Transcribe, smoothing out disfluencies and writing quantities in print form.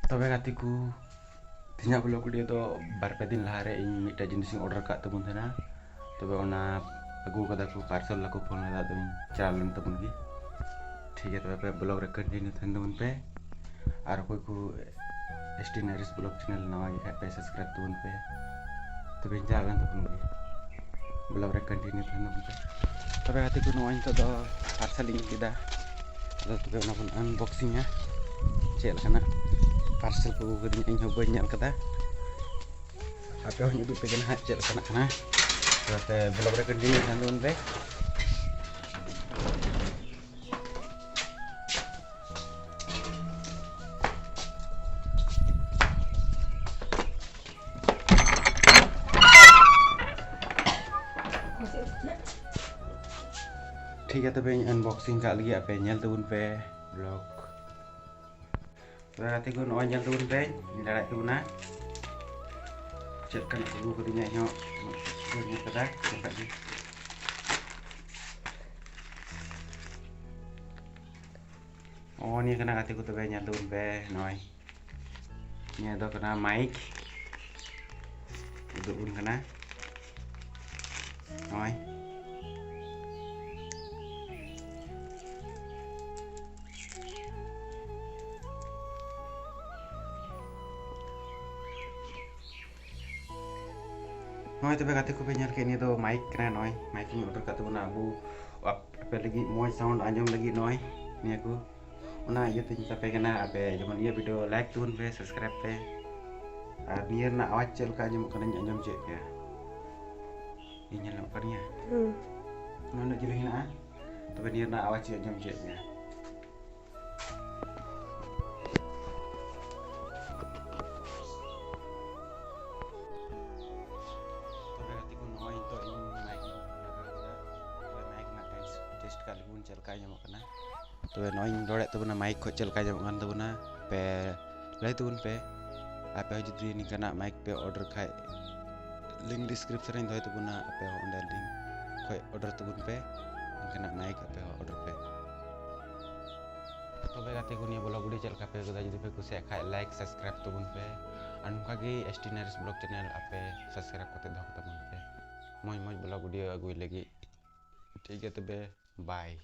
तबे गाती को तीना ब्लॉग वीडियो तो बार पे दिन लहारे इन मिट्टा जिनिस ऑर्डर का तबन थे ना तबे ओना अगू कदा को पार्सल ला को फोन लगा तो चालन तबन की ठीक है तबे पे ब्लॉग रे कंटिन्यू थन तबन पे और कोई को एसटी नरिस ब्लॉग चैनल नवा के पे सब्सक्राइब तबन पे तबे चालन तबन की ब्लॉग रे कंटिन्यू थन तबन पे तबे गाती को नोइन तो दो पार्सल इन किदा तबे ओना बन अनबॉक्सिंग है चेल खाना पार्सल को गदी इन हो बन nyal kada apa yang nyudup pengen hajar kana terus blog रे कंटिन्यू थन तबन पे ठीक है तबे अनबॉक्सिंग का लगी apa nyal तबन पे blog berarti gue no nyal tebun pe nyala tebuna cek kan aku kadinya nyo gue kada sampai ni oh ni kena kati ku tebe nyal tebun pe noi ni ada kena mic itu pun kena noi Noi tebe kate ko penyal ke ni do mic kena noi mic ni order kate buna abu apa lagi moi sound anjom lagi noi ni aku ona iya tin sampai kena ape jaman iya video like tun pe subscribe pe biar na awak cel ka anjom kana anjom cek ya ini nyala kan ya mana jadi na tebe ni na awak cek anjom cek ya चलका जमक ना तबे knowing रोड़े तबना mic को चलका जमक कान तबना पे लय तबन पे आपे जुदी निकाना mic पे order खाय लिंक डिस्क्रिप्शन रे दय तबना आपे ओंडे लिंक खोय ऑर्डर तबन पे निकाना माइक आपे ऑर्डर पे तबे गाते को नि ब्लॉग वीडियो चलका पे गदा जुदी पे कुसे खाय लाइक सब्सक्राइब तबन पे अनुका गे एसटी नरिस ब्लॉग चैनल आपे सब्सक्राइब करते दहक तबन पे मोय मोय ब्लॉग वीडियो अगुई लगी ठीक है तबे बाय।